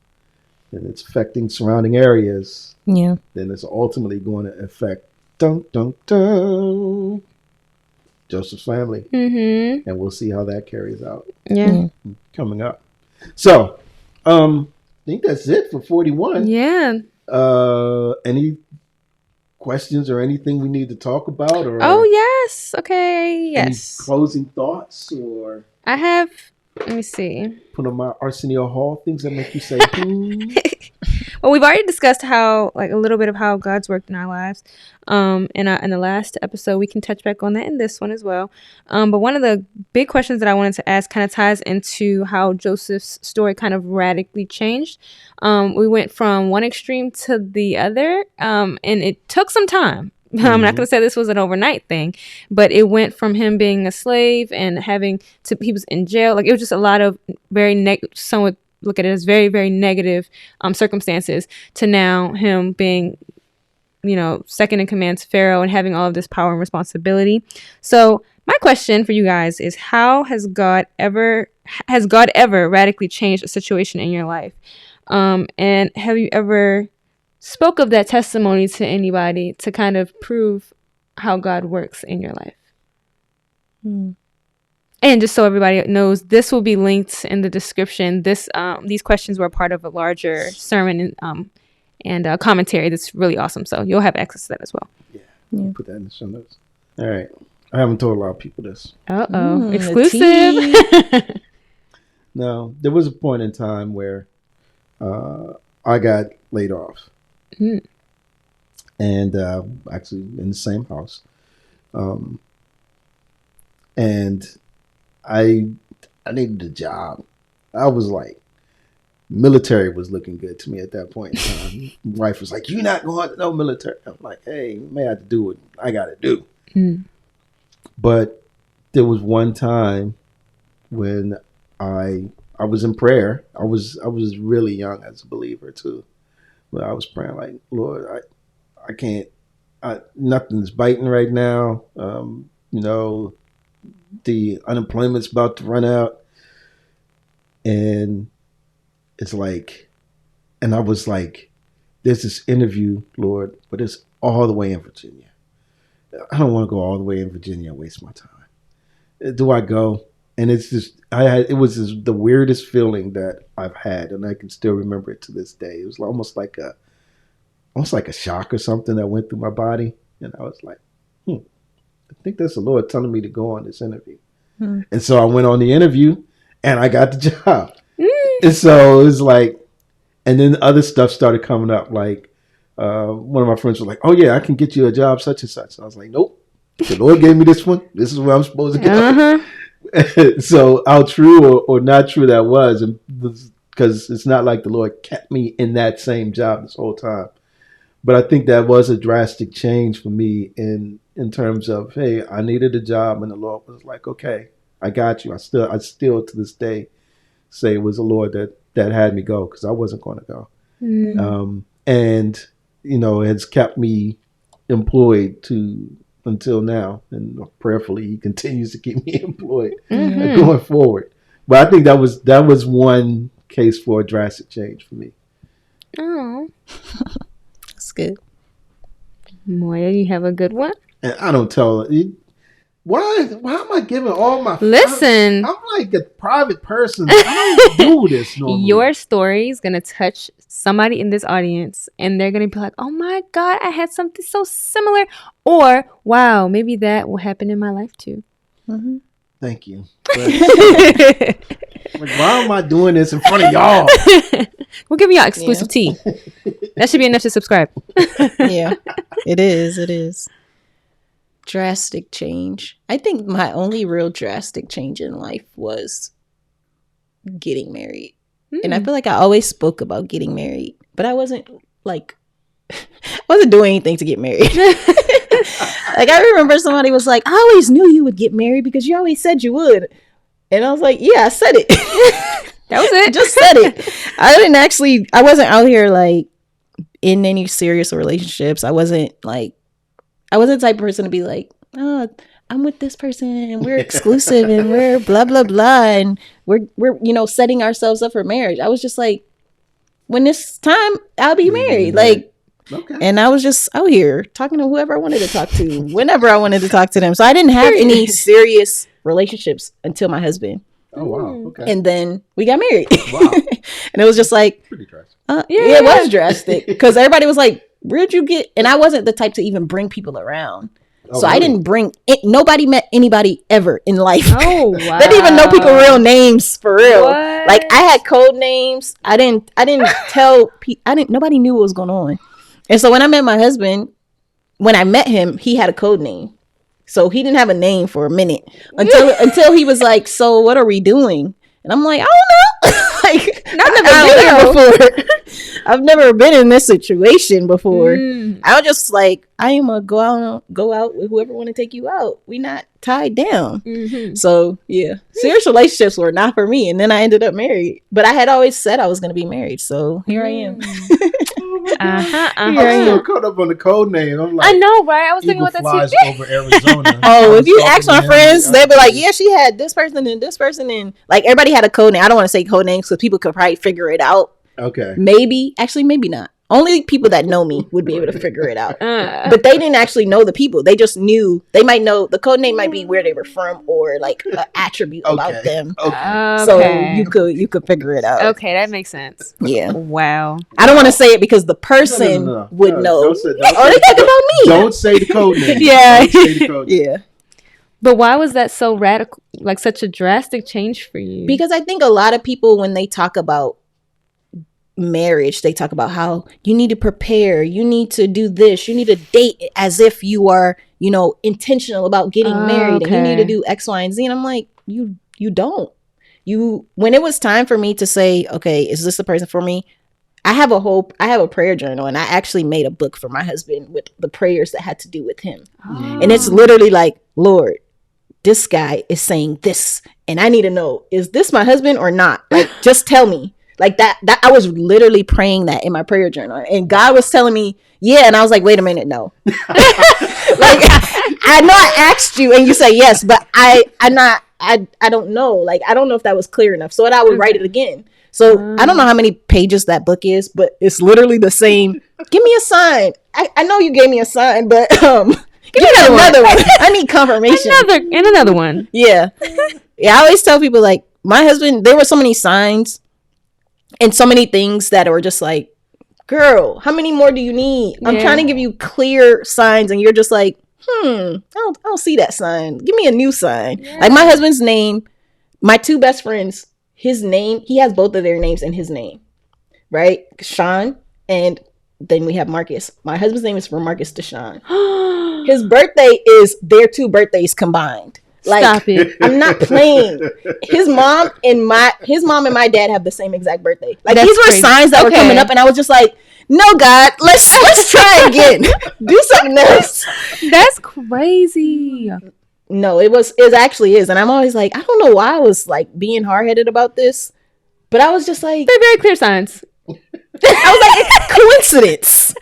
then it's affecting surrounding areas. Yeah. Then it's ultimately going to affect Joseph's family, and we'll see how that carries out. Coming up. So, I think that's it for 41. Yeah. Any questions or anything we need to talk about? Or yes. Okay. Yes. Any closing thoughts, or I have. Let me see. Put on my Arsenio Hall, things that make you say. Well, we've already discussed how, like, a little bit of how God's worked in our lives. In the last episode, we can touch back on that in this one as well. But one of the big questions that I wanted to ask kind of ties into how Joseph's story kind of radically changed. We went from one extreme to the other, and it took some time. I'm not going to say this was an overnight thing, but it went from him being a slave and he was in jail. Like, it was just a lot of some would look at it as very, very negative circumstances, to now him being, second in command to Pharaoh and having all of this power and responsibility. So my question for you guys is, how has God ever radically changed a situation in your life? And have you ever spoke of that testimony to anybody to kind of prove how God works in your life? And just so everybody knows, this will be linked in the description. These questions were part of a larger sermon and commentary that's really awesome. So you'll have access to that as well. Yeah. Put that in the show notes. All right. I haven't told a lot of people this. Exclusive. No, there was a point in time where I got laid off. And actually in the same house. And I needed a job. I was like, military was looking good to me at that point in time. My wife was like, "You're not going to no military." I'm like, "Hey, may I have to do what I got to do." But there was one time when I was in prayer. I was really young as a believer too. But I was praying like, "Lord, I can't. Nothing's biting right now. The unemployment's about to run out." And it's like, and I was like, "There's this interview, Lord, but it's all the way in Virginia. I don't want to go all the way in Virginia and waste my time. Do I go?" And it's just, it was just the weirdest feeling that I've had, and I can still remember it to this day. It was almost like a shock or something that went through my body, and I was like, I think that's the Lord telling me to go on this interview. And so I went on the interview, and I got the job. And so it was like, and then other stuff started coming up. Like one of my friends was like, "Oh yeah, I can get you a job such and such." And I was like, "Nope, the Lord gave me this one. This is where I'm supposed to go." So how true or not true that was, because it's not like the Lord kept me in that same job this whole time. But I think that was a drastic change for me in terms of, hey, I needed a job, and the Lord was like, "Okay, I got you." I still to this day say it was the Lord that had me go, because I wasn't going to go. And it has kept me employed until now, and prayerfully He continues to keep me employed going forward. But I think that was one case for a drastic change for me. Oh. That's good. Moya, you have a good one? And I don't tell you. Why am I giving all my... Listen. I'm like a private person. I don't do this normally. Your story is going to touch somebody in this audience, and they're going to be like, "Oh my God, I had something so similar." Or, "Wow, maybe that will happen in my life too." Thank you. But, why am I doing this in front of y'all? We'll give y'all exclusive tea. That should be enough to subscribe. Yeah, it is. Drastic change. I think my only real drastic change in life was getting married. And I feel like I always spoke about getting married, but I wasn't doing anything to get married. Like, I remember somebody was like, "I always knew you would get married because you always said you would." And I was like, "Yeah, I said it." That was it. Just said it. I wasn't out here like in any serious relationships. I wasn't the type of person to be like, "Oh, I'm with this person and we're exclusive and we're blah, blah, blah. And we're setting ourselves up for marriage." I was just like, when it's time, I'll be married. Like, okay. And I was just out here talking to whoever I wanted to talk to, whenever I wanted to talk to them. So I didn't have any serious relationships until my husband. Oh, wow. Okay. And then we got married. Wow. And it was just like, pretty drastic. Yeah, it was drastic. Because everybody was like, "Where'd you get?" And I wasn't the type to even bring people around. Oh, so really? I didn't bring it. Nobody met anybody ever in life. Oh, wow. They didn't even know people real names for real. What? Like, I had code names. I didn't tell people. Nobody knew what was going on. And so when I met my husband, when I met him, he had a code name. So he didn't have a name for a minute until he was like, "So what are we doing?" And I'm like, "I don't know." like, Not I've never been here before. I've never been in this situation before. I was just like, I am gonna go out with whoever want to take you out. We not tied down. So yeah, serious relationships were not for me. And then I ended up married. But I had always said I was gonna be married. So here I am. I'm still caught up on the code name. I'm like, I know, right? I was thinking Eagle about that flies too. over Arizona. Oh, if you I was ask my talking to friends, him. they'd be like, yeah, she had this person and this person. And like everybody had a code name. I don't want to say code names because people could probably figure it out. Okay. Maybe. Actually, maybe not. Only people that know me would be able to figure it out. But they didn't actually know the people. They just knew. They might know. The code name might be where they were from or like an attribute about them. Okay. So you could figure it out. Okay, that makes sense. Yeah. Wow. I don't want to say it because the person would know. Don't say they talk about me. Don't say the code name. Yeah. Don't say the code name. Yeah. But why was that so radical? Like such a drastic change for you? Because I think a lot of people, when they talk about marriage, they talk about how you need to prepare, you need to do this, you need to date as if you are, intentional about getting married, and you need to do X, Y, and Z. And I'm like, you don't. When it was time for me to say, okay, is this the person for me? I have a prayer journal, and I actually made a book for my husband with the prayers that had to do with him. And it's literally like, Lord, this guy is saying this, and I need to know, is this my husband or not? Like, just tell me. Like that I was literally praying that in my prayer journal, and God was telling me, yeah, and I was like, wait a minute, no. Like, I know I asked you and you say yes, but I don't know. Like, I don't know if that was clear enough. So I would write it again. So I don't know how many pages that book is, but it's literally the same. Give me a sign. I know you gave me a sign, but give me another one. I need confirmation. Another one. Yeah. Yeah, I always tell people, like, my husband, there were so many signs and so many things that were just like, girl, how many more do you need? I'm trying to give you clear signs, and you're just like, I don't see that sign. Give me a new sign. Yeah. Like my husband's name, my two best friends, his name, he has both of their names in his name, right? Sean, and then we have Marcus. My husband's name is from Marcus to Sean. His birthday is their two birthdays combined. Like, stop it. I'm not playing. His mom and my dad have the same exact birthday. Like, these were signs that were coming up, and I was just like, no, God, let's try again. Do something else. That's crazy. No, it actually is. And I'm always like, I don't know why I was like being hard-headed about this, but I was just like, they're very clear signs. I was like, coincidence.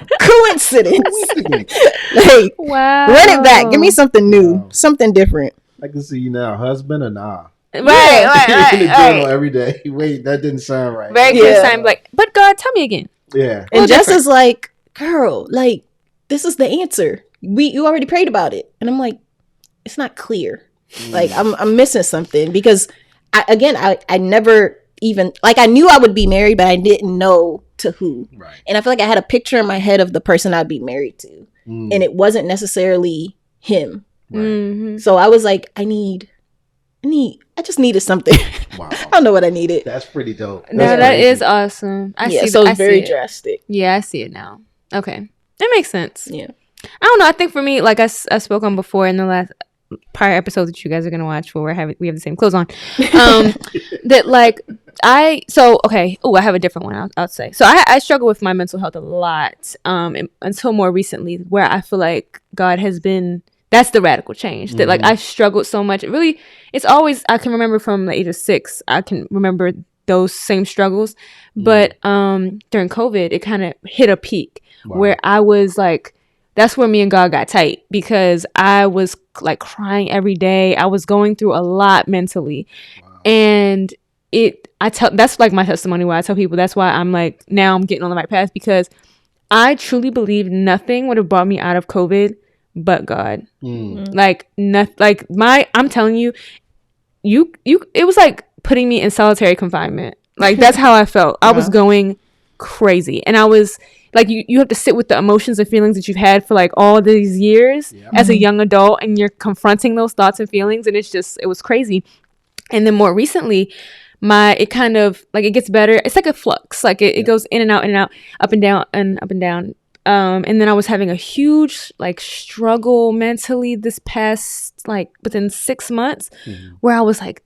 Like, wow. Run it back. Give me something new, something different. I can see you now, husband or nah. Right. In the journal every day. Wait, that didn't sound right. Very clear sign, like, but God, tell me again. Yeah. And Jess is like, girl, like, this is the answer. You already prayed about it. And I'm like, it's not clear. Like, I'm missing something, because I never even, like, I knew I would be married, but I didn't know to who. Right. And I feel like I had a picture in my head of the person I'd be married to. And it wasn't necessarily him. Right. Mm-hmm. So I was like, I just needed something. Wow. I don't know what I needed. That's pretty dope. That is awesome. So it's very drastic. Yeah, I see it now. Okay. That makes sense. Yeah. I don't know. I think for me, like I spoke on before in the last prior episode that you guys are going to watch, where we have the same clothes on, that like, I have a different one I'll say. So I struggle with my mental health a lot until more recently, where I feel like God has been, that's the radical change, that like I struggled so much. It's always, I can remember from the age of 6, I can remember those same struggles. But during COVID, it kind of hit a peak where I was like, that's where me and God got tight, because I was like crying every day. I was going through a lot mentally. And that's like my testimony, where I tell people that's why I'm like, now I'm getting on the right path, because I truly believe nothing would have brought me out of COVID but God. Like, I'm telling you, it was like putting me in solitary confinement. Like, that's how I felt. I was going crazy, and I was like, you have to sit with the emotions and feelings that you've had for like all these years as a young adult, and you're confronting those thoughts and feelings, and it was crazy. And then more recently, it kind of like, it gets better. It's like a flux, like it goes in and out, up and down and up and down. And then I was having a huge like struggle mentally this past, like within 6 months, where I was like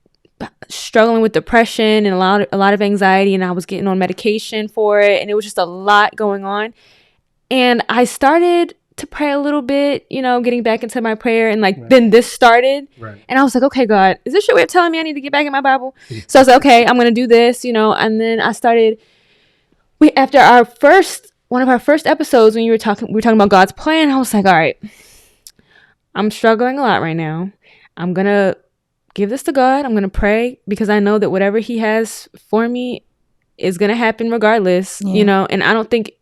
struggling with depression and a lot of anxiety, and I was getting on medication for it, and it was just a lot going on. And I started to pray a little bit, getting back into my prayer, and like then this started, and I was like, okay, God, is this your way of telling me I need to get back in my Bible? So I was like, okay, I'm gonna do this, and then I started. After one of our first episodes, when we were talking about God's plan, I was like, all right, I'm struggling a lot right now. I'm gonna give this to God. I'm gonna pray, because I know that whatever He has for me is gonna happen regardless, and I don't think.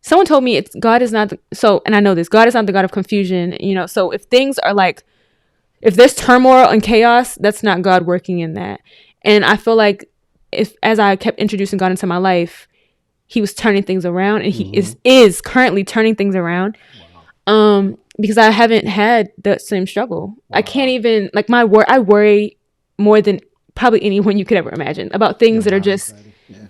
Someone told me God is not and I know this, God is not the God of confusion, so if things are like, if there's turmoil and chaos, that's not God working in that. And I feel like as I kept introducing God into my life, He was turning things around, and He is currently turning things around. Because I haven't had the same struggle. I can't even, like, I worry more than probably anyone you could ever imagine about things that are just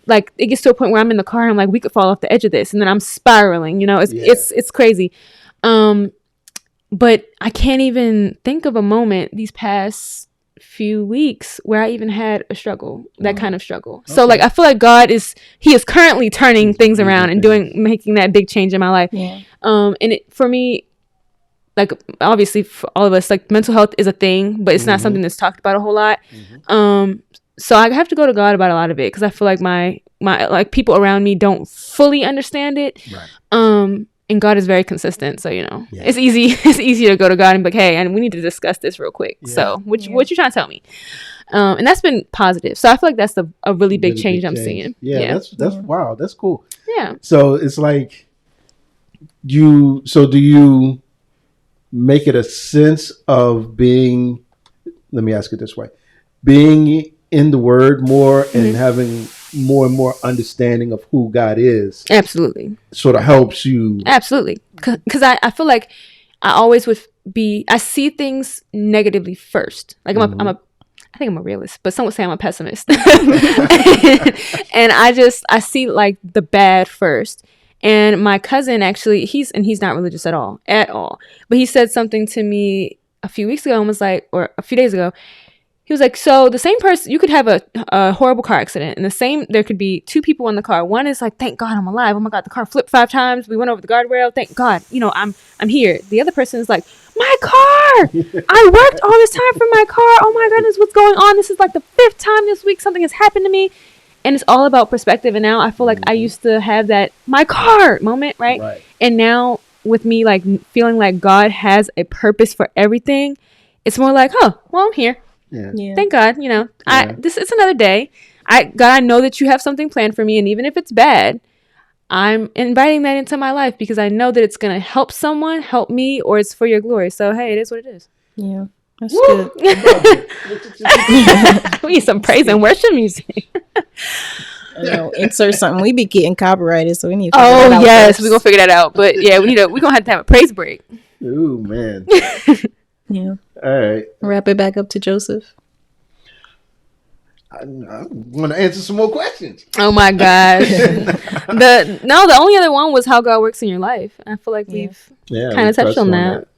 like, it gets to a point where I'm in the car and I'm like, we could fall off the edge of this, and then I'm spiraling, it's crazy. But I can't even think of a moment these past few weeks where I even had a struggle, that kind of struggle. Okay. So like, I feel like He is currently turning things around and making that big change in my life. And for me, like, obviously for all of us, like, mental health is a thing, but it's not something that's talked about a whole lot. So I have to go to God about a lot of it, because I feel like my like, people around me don't fully understand it. And God is very consistent, so it's easy to go to God and be like, hey, and we need to discuss this real quick. So what you trying to tell me? And that's been positive. So I feel like that's a really big change I'm seeing. That's wow, that's cool. So it's like do you make it a sense of being, let me ask it this way, being in the Word more and having more and more understanding of who God is, absolutely, sort of helps you. Absolutely, because I feel like I always I see things negatively first. Like, I think I'm a realist, but some would say I'm a pessimist. And I see like the bad first. And my cousin, actually, he's not religious at all, but he said something to me a few weeks ago and was like, or a few days ago. He was like, so the same person, you could have a horrible car accident, and there could be two people in the car. One is like, thank God I'm alive. Oh my God, the car flipped 5 times. We went over the guardrail. Thank God, I'm here. The other person is like, my car! I worked all this time for my car. Oh my goodness, what's going on? This is like the 5th time this week something has happened to me. And it's all about perspective. And now I feel like I used to have that my car moment, right? And now with me, like, feeling like God has a purpose for everything, it's more like, oh, well, I'm here. Thank God, it's another day. God, I know that you have something planned for me, and even if it's bad, I'm inviting that into my life, because I know that it's gonna help someone, help me, or it's for your glory. So hey, it is what it is. Yeah, that's good. We need some praise and worship music. Insert something. We be getting copyrighted, so we need to figure that out yes, we're gonna figure that out. But yeah, we're gonna have to have a praise break. Ooh, man. Yeah. All right. Wrap it back up to Joseph. I want to answer some more questions. Oh my gosh. The only other one was how God works in your life. I feel like we've kind of touched on that.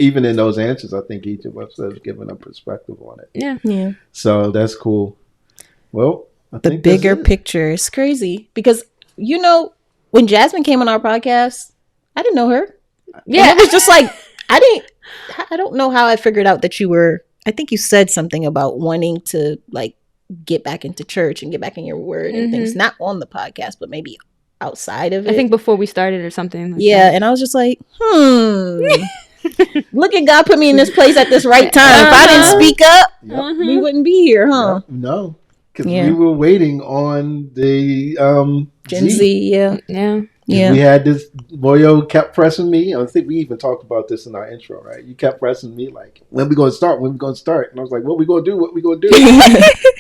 Even in those answers, I think each of us has given a perspective on it. Yeah. So that's cool. Well, the bigger picture is crazy, because when Jasmine came on our podcast, I didn't know her. Yeah, and it was just like I don't know how I figured out that you were. I think you said something about wanting to like get back into church and get back in your word and things, not on the podcast, but maybe outside of it. I think before we started or something. Like that. And I was just like, look at God put me in this place at this right time. If I didn't speak up, we wouldn't be here, huh? No, because we were waiting on the Gen Z. Yeah. We had this, Moyo kept pressing me. I think we even talked about this in our intro, right? You kept pressing me like, when we going to start? And I was like, what we going to do?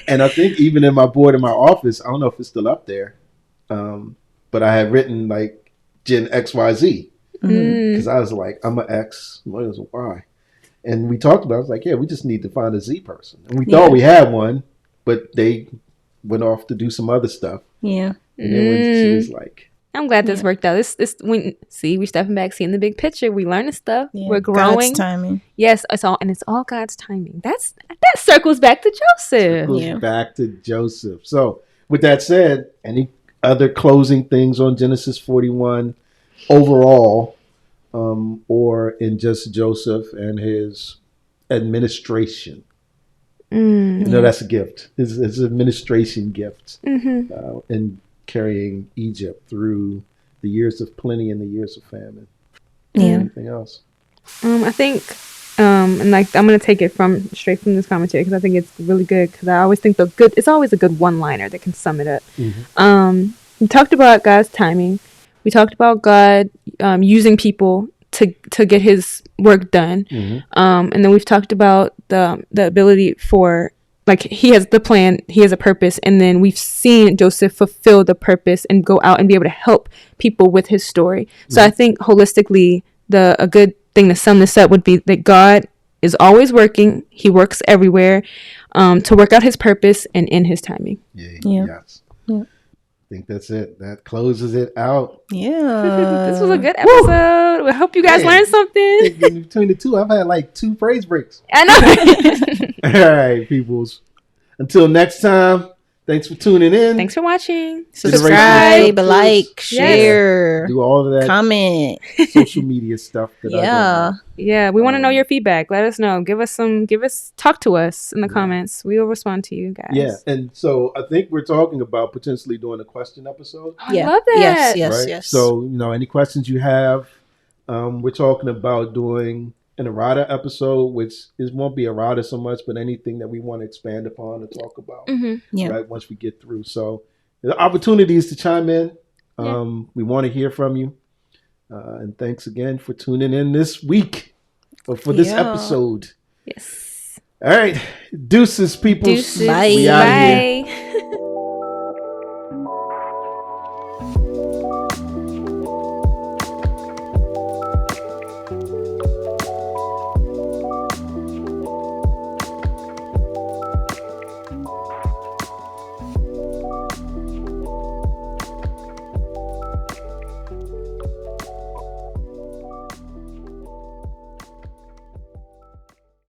And I think even in my board in my office, I don't know if it's still up there, but I had written like Gen XYZ, because I was like, I'm an X, Moyo's a Y. And we talked about it. I was like, we just need to find a Z person. And we thought we had one, but they went off to do some other stuff. Yeah. And then when she was like, I'm glad this Yeah. worked out. This we're stepping back, seeing the big picture. We learning stuff. Yeah. We're growing. God's timing. Yes, it's all God's timing. That circles back to Joseph. Goes Yeah. back to Joseph. So, with that said, any other closing things on Genesis 41 overall, or in just Joseph and his administration? You know, that's a gift. It's an administration gift in carrying Egypt through the years of plenty and the years of famine. Yeah. Anything else? I think, and like I'm gonna take it straight from this commentary because I think it's really good. Because I always think it's always a good one-liner that can sum it up. We talked about God's timing. We talked about God using people to get His work done. And then we've talked about the ability for, like, He has the plan, He has a purpose, and then we've seen Joseph fulfill the purpose and go out and be able to help people with his story. So I think holistically, a good thing to sum this up would be that God is always working. He works everywhere to work out His purpose and in His timing. Yeah. Yeah. I think that's it. That closes it out. Yeah. This was a good episode. We hope you guys learned something. In between the two, I've had like 2 phrase breaks. I know. All right, peoples. Until next time, thanks for tuning in. Thanks for watching. Subscribe, Yes. like, share, Do all of that comment. social media stuff. That I don't know. Yeah, we want to know your feedback. Let us know. Talk to us in the comments. We will respond to you guys. Yeah, and so I think we're talking about potentially doing a question episode. Oh, I love that. Yes. Right? So, any questions you have, we're talking about doing an errata episode, which won't be errata so much, but anything that we want to expand upon and talk about, Yeah. right, once we get through. So the opportunities to chime in. We want to hear from you. And thanks again for tuning in this week or for this episode. Yes. All right. Deuces, people. Deuces. Bye. We out here. Bye.